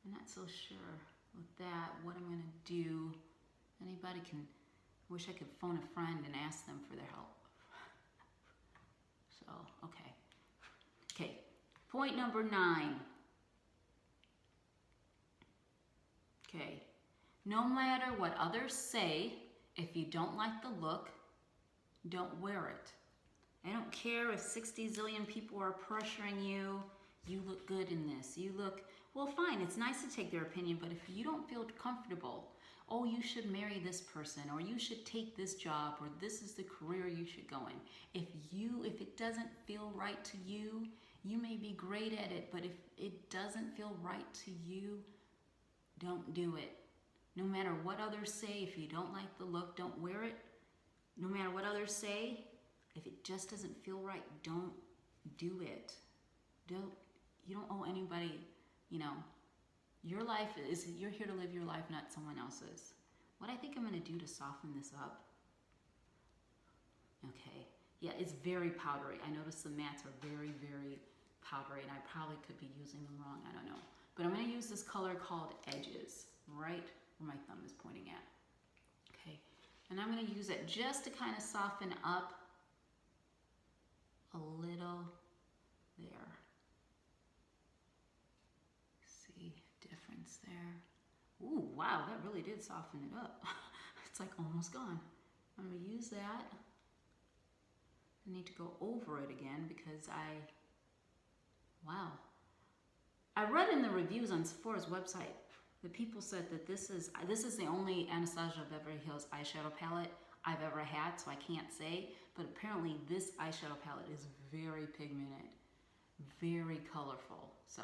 I'm not so sure with that what I'm going to do. Anybody can, wish I could phone a friend and ask them for their help. So, okay. Okay, point number 9. Okay, no matter what others say, if you don't like the look, don't wear it. I don't care if 60 zillion people are pressuring you. You look good in this. You look, well, fine, it's nice to take their opinion, but if you don't feel comfortable, oh, you should marry this person, or you should take this job, or this is the career you should go in. If it doesn't feel right to you, you may be great at it, but if it doesn't feel right to you, don't do it. No matter what others say, if you don't like the look, don't wear it. No matter what others say, if it just doesn't feel right, don't do it. You don't owe anybody, you know, your life is, you're here to live your life, not someone else's. What I think I'm going to do to soften this up, okay, yeah, it's very powdery. I noticed the mattes are very, very powdery, and I probably could be using them wrong, I don't know. But I'm going to use this color called Edges, right where my thumb is pointing at. Okay, and I'm going to use it just to kind of soften up a little there. See, difference there. Ooh, wow, that really did soften it up. It's like almost gone. I'm going to use that. I need to go over it again because wow. I read in the reviews on Sephora's website that people said that this is the only Anastasia Beverly Hills eyeshadow palette I've ever had, so I can't say, but apparently this eyeshadow palette is very pigmented, very colorful, so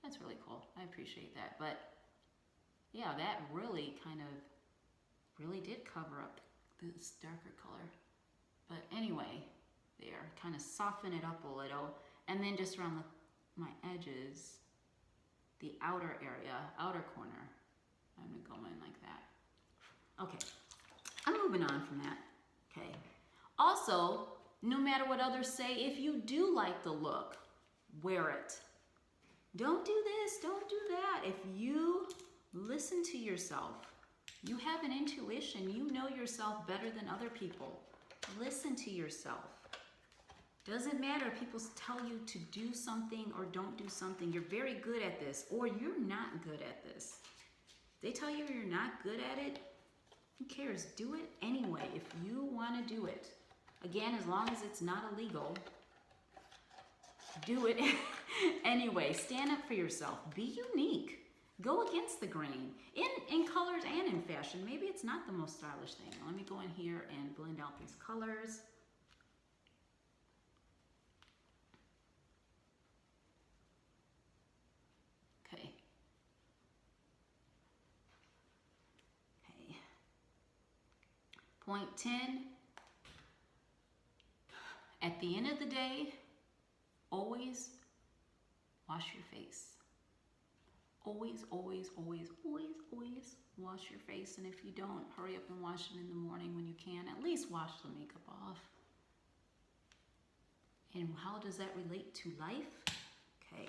that's really cool. I appreciate that. But yeah, that really did cover up this darker color. But anyway, there, kind of soften it up a little, and then just around my edges, the outer area, outer corner, I'm gonna go in like that. Okay, I'm moving on from that. Okay. Also, no matter what others say, if you do like the look, wear it. Don't do this, don't do that. If you listen to yourself, you have an intuition, you know yourself better than other people. Listen to yourself. Doesn't matter if people tell you to do something or don't do something. You're very good at this, or you're not good at this. They tell you you're not good at it, who cares? Do it anyway if you want to do it. Again, as long as it's not illegal, do it anyway. Stand up for yourself. Be unique. Go against the grain in colors and in fashion. Maybe it's not the most stylish thing. Let me go in here and blend out these colors. Okay. Okay. Point 10. At the end of the day, always wash your face. Always, always, always, always, always wash your face. And if you don't, hurry up and wash it in the morning when you can. At least wash the makeup off. And how does that relate to life? Okay.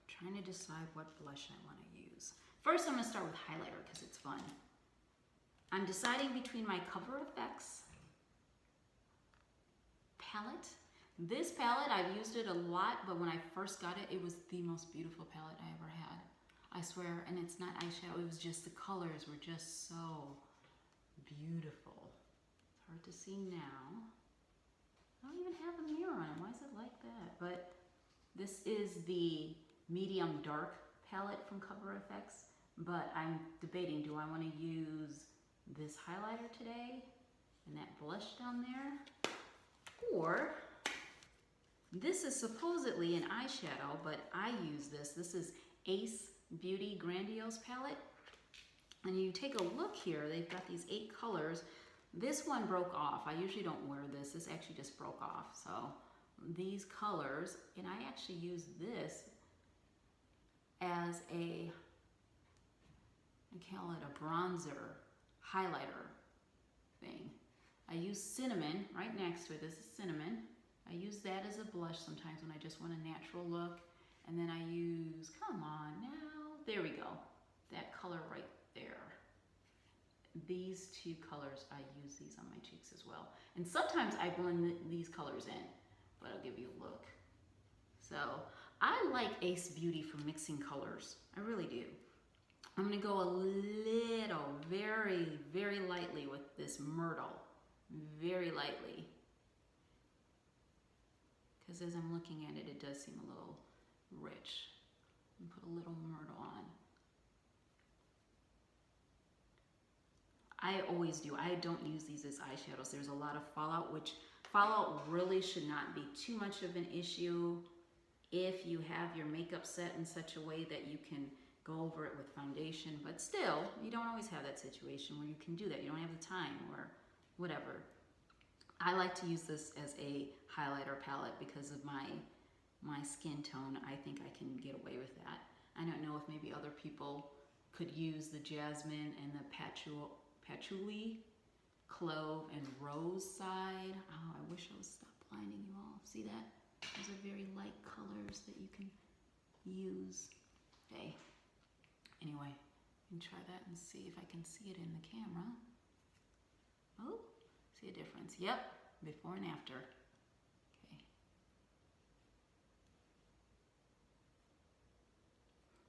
Trying to decide what blush I want to use. First, I'm going to start with highlighter because it's fun. I'm deciding between my Cover FX palette. This palette, I've used it a lot, but when I first got it, it was the most beautiful palette I ever had. I swear, and it's not eyeshadow, it was just the colors were just so beautiful. hard to see now. I don't even have a mirror on it. Why is it like that? But this is the medium dark palette from Cover FX. But I'm debating, do I want to use this highlighter today and that blush down there? Or this is supposedly an eyeshadow, but I use this. This is Ace Beauty Grandiose palette. And you take a look here, they've got these 8 colors. This one broke off. I usually don't wear this. This actually just broke off. So these colors, and I actually use this as a, I call it a bronzer highlighter thing. I use cinnamon right next to it. This is cinnamon. I use that as a blush sometimes when I just want a natural look. And then I use, come on now, there we go. That color right there. These 2 colors, I use these on my cheeks as well. And sometimes I blend these colors in, but I'll give you a look. So I like Ace Beauty for mixing colors. I really do. I'm gonna go a little, very, very lightly with this Myrtle. Very lightly. Because as I'm looking at it, it does seem a little rich. And put a little Myrtle on. I always do. I don't use these as eyeshadows. There's a lot of fallout, which fallout really should not be too much of an issue if you have your makeup set in such a way that you can go over it with foundation. But still, you don't always have that situation where you can do that. You don't have the time or whatever. I like to use this as a highlighter palette because of my skin tone. I think I can get away with that. I don't know if maybe other people could use the jasmine and the patchouli, clove, and rose side. Oh, I wish I would stop blinding you all. See that? Those are very light colors that you can use. Okay. Anyway, you can try that and see if I can see it in the camera. Oh, see a difference. Yep, before and after. Okay.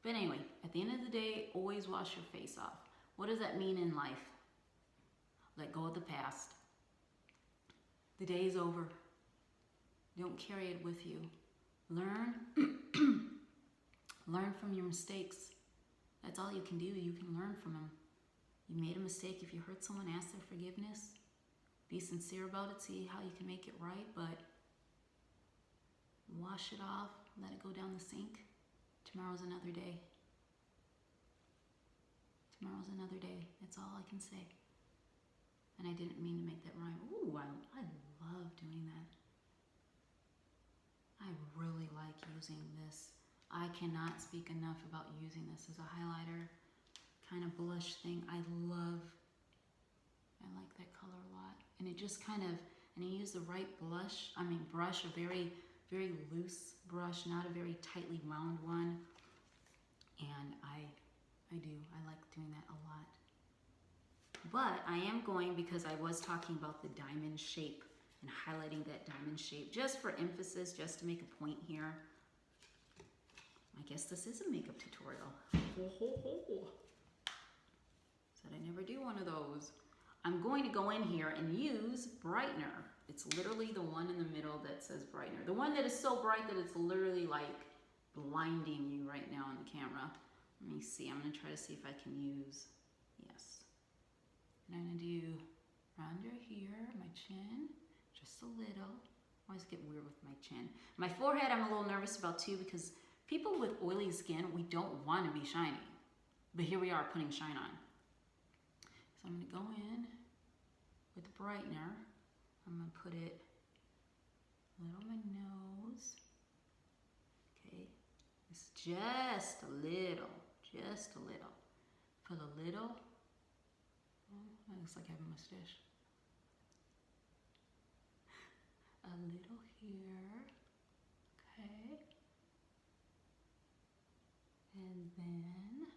But anyway, at the end of the day, always wash your face off. What does that mean in life? Let go of the past. The day is over. Don't carry it with you. Learn. Learn from your mistakes. That's all you can do. You can learn from them. You made a mistake. If you hurt someone, ask their forgiveness. Be sincere about it. See how you can make it right. But wash it off. Let it go down the sink. Tomorrow's another day. Tomorrow's another day. That's all I can say. And I didn't mean to make that rhyme. Ooh, I love doing that. I really like using this. I cannot speak enough about using this as a highlighter kind of blush thing. I like that color a lot. And it just kind of, and I use the right brush, a very, very loose brush, not a very tightly wound one. And I like doing that a lot. But I am going, because I was talking about the diamond shape and highlighting that diamond shape just for emphasis, just to make a point here. I guess this is a makeup tutorial. Said I never do one of those. I'm going to go in here and use brightener. It's literally the one in the middle that says brightener. The one that is so bright that it's literally like blinding you right now on the camera. Let me see. I'm going to try to see if I can use, yes. And I'm going to do under here, my chin, just a little. I always get weird with my chin. My forehead, I'm a little nervous about too, because people with oily skin, we don't want to be shiny. But here we are putting shine on. So I'm going to go in with the brightener. I'm going to put it a little on my nose. Okay. It's just a little. Just a little. Put a little. Oh, that looks like I have a mustache. A little here. Okay. And then,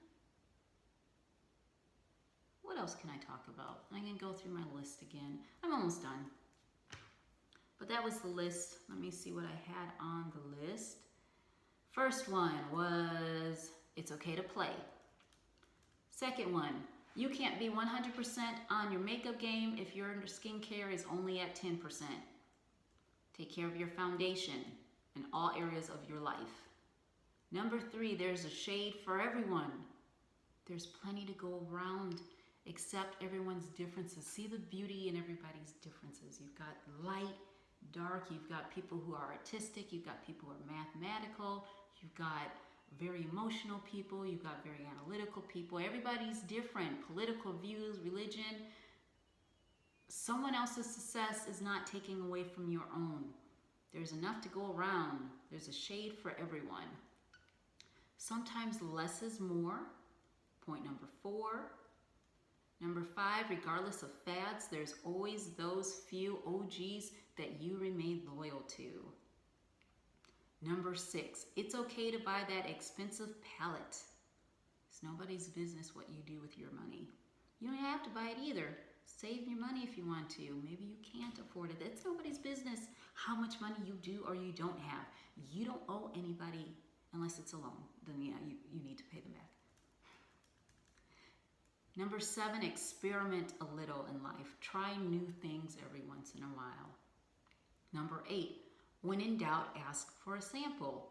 what else can I talk about? I'm going to go through my list again. I'm almost done. But that was the list. Let me see what I had on the list. First one was, it's okay to play. Second one, You can't be 100% on your makeup game if your skincare is only at 10%. Take care of your foundation in all areas of your life. Number 3, there's a shade for everyone. There's plenty to go around. Accept everyone's differences. See the beauty in everybody's differences. You've got light, dark. You've got people who are artistic. You've got people who are mathematical. You've got very emotional people. You've got very analytical people. Everybody's different. Political views, religion. Someone else's success is not taking away from your own. There's enough to go around. There's a shade for everyone. Sometimes less is more. Point number 4. Number 5, regardless of fads, there's always those few OGs that you remain loyal to. Number 6, it's okay to buy that expensive palette. It's nobody's business what you do with your money. You don't have to buy it either. Save your money if you want to. Maybe you can't afford it. It's nobody's business how much money you do or you don't have. You don't owe anybody unless it's a loan. Then yeah, you need to pay them back. Number 7, experiment a little in life. Try new things every once in a while. Number 8, when in doubt, ask for a sample.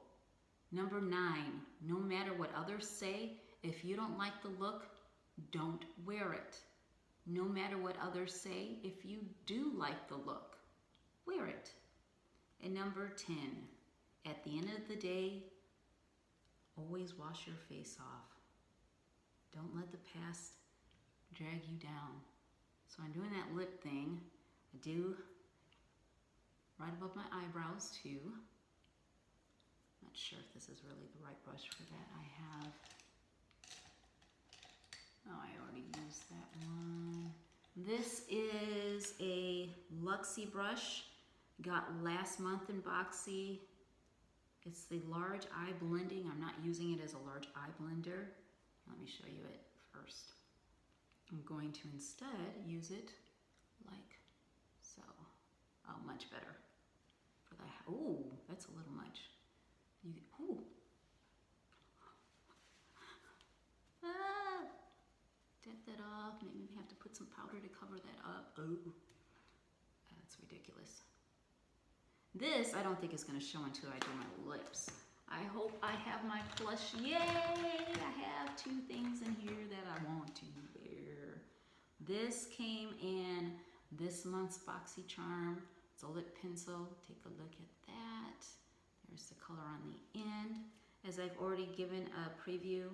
Number 9, no matter what others say, if you don't like the look, don't wear it. No matter what others say, if you do like the look, wear it. And number 10, at the end of the day, always wash your face off. Don't let the past drag you down. So I'm doing that lip thing. I do right above my eyebrows too. Not sure if this is really the right brush for that. I have, oh, I already used that one. This is a Luxie brush. Got last month in Boxy. It's the large eye blending. I'm not using it as a large eye blender. Let me show you it first. I'm going to instead use it like so. Oh, much better. For the, ooh, that's a little much. Ooh. Ah, take that off. Maybe we have to put some powder to cover that up. Oh, that's ridiculous. This I don't think is going to show until I do my lips. I hope I have my blush. Yay! I have 2 things in here that I want to wear. This came in this month's Boxy Charm. It's a lip pencil. Take a look at that. There's the color on the end. As I've already given a preview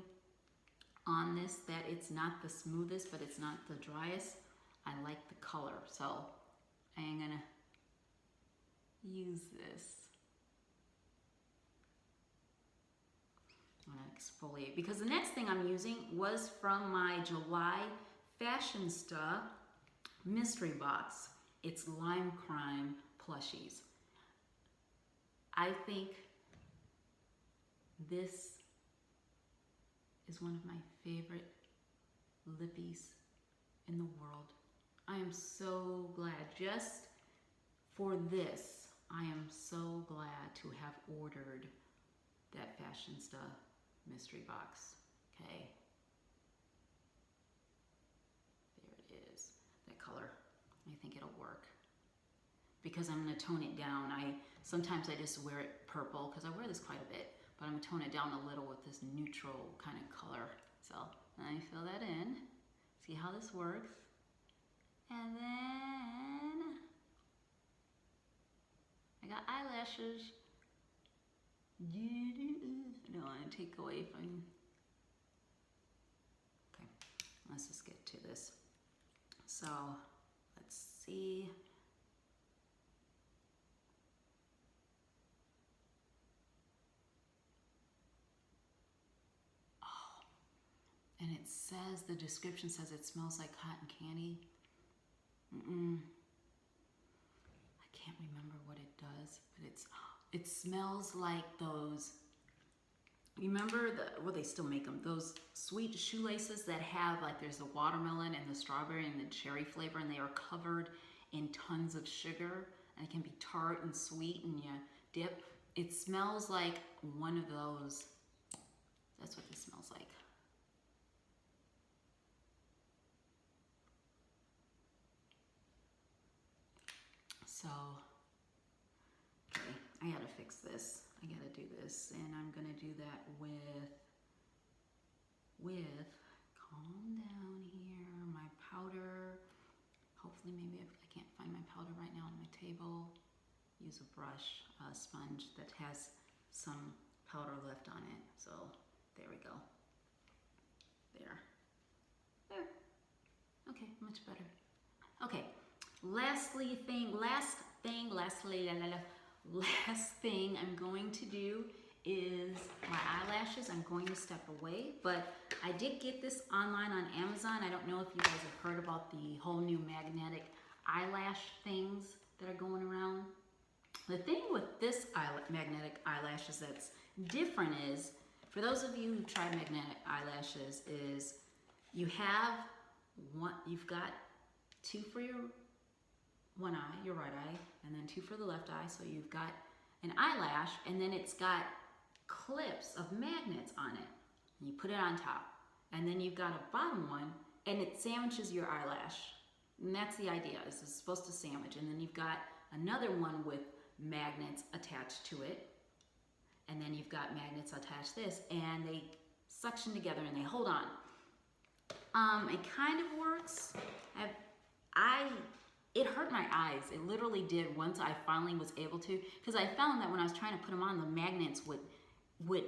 on this, that it's not the smoothest, but it's not the driest. I like the color, so I am gonna use this. I'm gonna exfoliate because the next thing I'm using was from my July Fashionista mystery box. It's Lime Crime plushies. I think this is one of my favorite lippies in the world. I am so glad. Just for this, I am so glad to have ordered that Fashionista mystery box. Okay. There it is. That color. I think it'll work. Because I'm going to tone it down. Sometimes I just wear it purple because I wear this quite a bit. But I'm going to tone it down a little with this neutral kind of color. So let me fill that in. See how this works. And then I got eyelashes. I don't want to take away from. Okay, let's just get to this. So let's see. And it says, the description says it smells like cotton candy. I can't remember what it does, but it smells like those, you remember well, they still make them, those sweet shoelaces that have, like, there's the watermelon and the strawberry and the cherry flavor, and they are covered in tons of sugar, and it can be tart and sweet, and you dip. It smells like one of those. That's what this smells like. So, okay, I gotta fix this. I gotta do this, and I'm gonna do that with, calm down here, my powder. Hopefully, maybe I can't find my powder right now on my table. Use a brush, a sponge that has some powder left on it. So, there we go. There. Okay, much better. Okay, last thing I'm going to do is my eyelashes. I'm going to step away, but I did get this online on Amazon. I don't know if you guys have heard about the whole new magnetic eyelash things that are going around. The thing with this magnetic eyelashes that's different is, for those of you who try magnetic eyelashes, is you've got two for your one eye, your right eye, and then two for the left eye. So you've got an eyelash, and then it's got clips of magnets on it. And you put it on top, and then you've got a bottom one, and it sandwiches your eyelash. And that's the idea, is it's supposed to sandwich. And then you've got another one with magnets attached to it, and then you've got magnets attached to this, and they suction together and they hold on. It kind of works. It hurt my eyes. It literally did once I finally was able to, because I found that when I was trying to put them on, the magnets would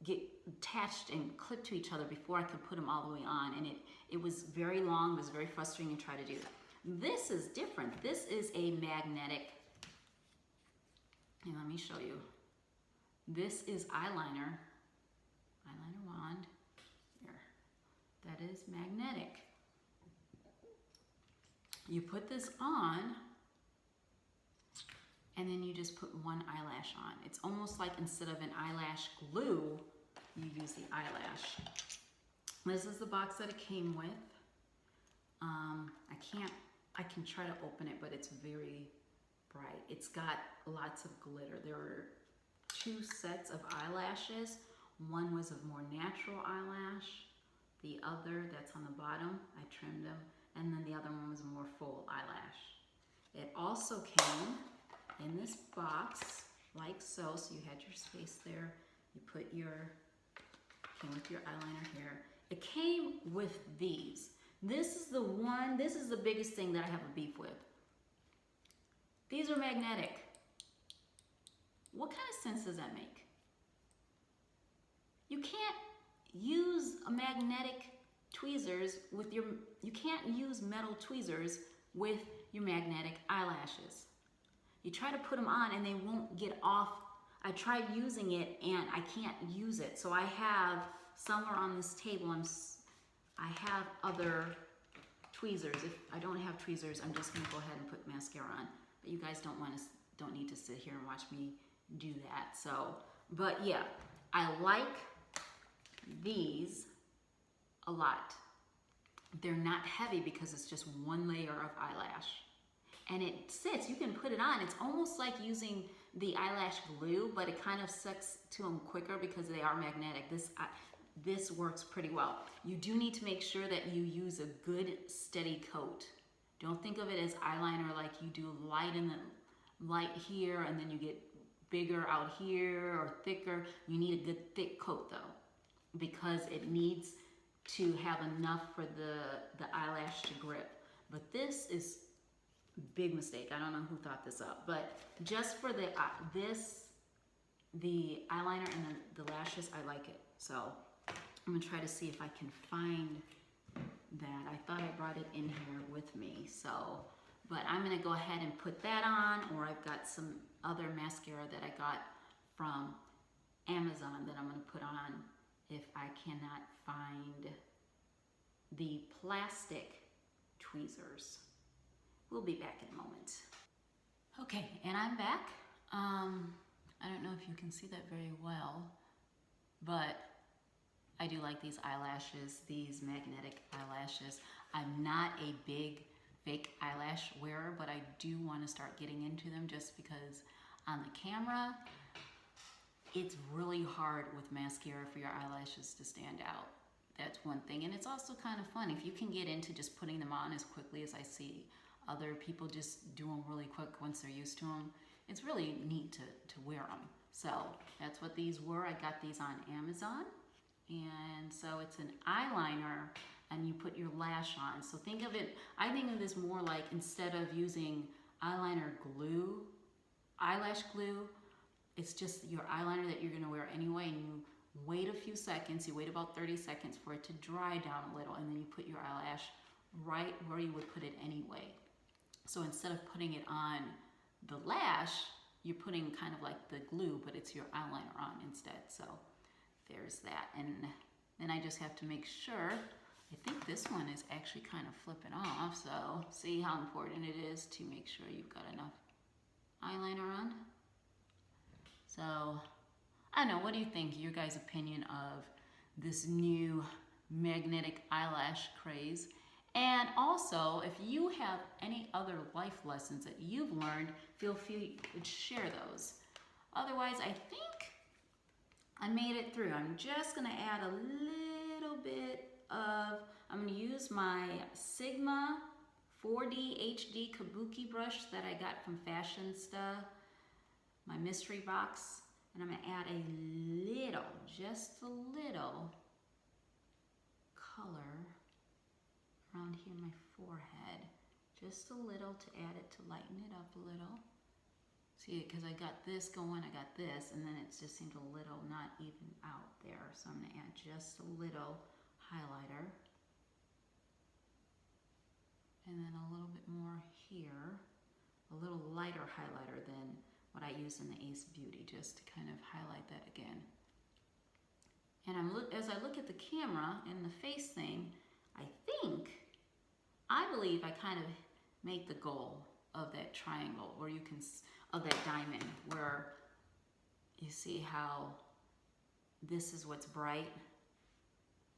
get attached and clipped to each other before I could put them all the way on, and it was very long. It was very frustrating to try to do that. This is different. This is a magnetic. Here, let me show you. This is eyeliner wand. Here, that is magnetic. You put this on, and then you just put one eyelash on. It's almost like instead of an eyelash glue, you use the eyelash. This is the box that it came with. I can try to open it, but it's very bright. It's got lots of glitter. There were two sets of eyelashes. One was a more natural eyelash. The other, that's on the bottom, I trimmed them. And then the other one was a more full eyelash. It also came in this box, like so. So you had your space there. You came with your eyeliner here. It came with these. This is the biggest thing that I have a beef with. These are magnetic. What kind of sense does that make? You can't use a magnetic tweezers with you can't use metal tweezers with your magnetic eyelashes. You try to put them on and they won't get off. I tried using it and I can't use it. So I have somewhere on this table, I have other tweezers. If I don't have tweezers, I'm just gonna go ahead and put mascara on. But you guys don't need to sit here and watch me do that. So, but yeah, I like these a lot. They're not heavy because it's just one layer of eyelash. And it sits, you can put it on. It's almost like using the eyelash glue, but it kind of sticks to them quicker because they are magnetic. This works pretty well. You do need to make sure that you use a good steady coat. Don't think of it as eyeliner like you do light here and then you get bigger out here or thicker. You need a good thick coat though, because it needs to have enough for the eyelash to grip. But this is a big mistake. I don't know who thought this up, but just for the eyeliner and the lashes, I like it. So I'm gonna try to see if I can find that. I thought I brought it in here with me. So, but I'm gonna go ahead and put that on, or I've got some other mascara that I got from Amazon that I'm gonna put on if I cannot find the plastic tweezers. We'll be back in a moment. Okay, and I'm back. I don't know if you can see that very well, but I do like these eyelashes, these magnetic eyelashes. I'm not a big fake eyelash wearer, but I do want to start getting into them just because on the camera, it's really hard with mascara for your eyelashes to stand out. That's one thing. And it's also kind of fun. If you can get into just putting them on as quickly as I see Other people just do them really quick once they're used to them. It's really neat to wear them. So that's what these were. I got these on Amazon. And so it's an eyeliner and you put your lash on. So think of it, I think of this more like instead of using eyeliner glue, eyelash glue, it's just your eyeliner that you're gonna wear anyway, and you wait a few seconds, you wait about 30 seconds for it to dry down a little, and then you put your eyelash right where you would put it anyway. So instead of putting it on the lash, you're putting kind of like the glue, but it's your eyeliner on instead. So there's that. And then I just have to make sure, I think this one is actually kind of flipping off. So see how important it is to make sure you've got enough eyeliner on. So I don't know, what do you think? Your guys' opinion of this new magnetic eyelash craze? And also, if you have any other life lessons that you've learned, feel free to share those. Otherwise, I think I made it through. I'm just gonna add a little bit of, I'm gonna use my Sigma 4D HD Kabuki brush that I got from Fashionista, my mystery box, and I'm gonna add a little, just a little color around here, my forehead, just a little to add it, to lighten it up a little. See, because I got this going, I got this, and then it just seemed a little not even out there. So I'm gonna add just a little highlighter. And then a little bit more here, a little lighter highlighter than what I use in the Ace Beauty, just to kind of highlight that again. And as I look at the camera and the face thing, I believe I kind of make the goal of that triangle, where you can, of that diamond, where you see how this is what's bright.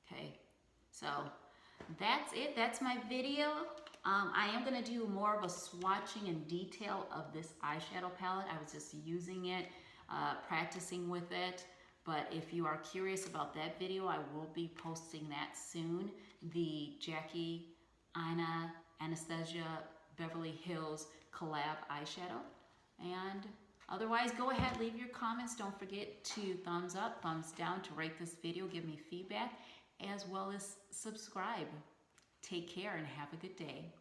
Okay, so that's it. That's my video. I am going to do more of a swatching and detail of this eyeshadow palette. I was just using it, practicing with it. But if you are curious about that video, I will be posting that soon. The Jackie Aina Anastasia Beverly Hills collab eyeshadow. And otherwise, go ahead, leave your comments. Don't forget to thumbs up, thumbs down to rate this video, give me feedback, as well as subscribe. Take care and have a good day.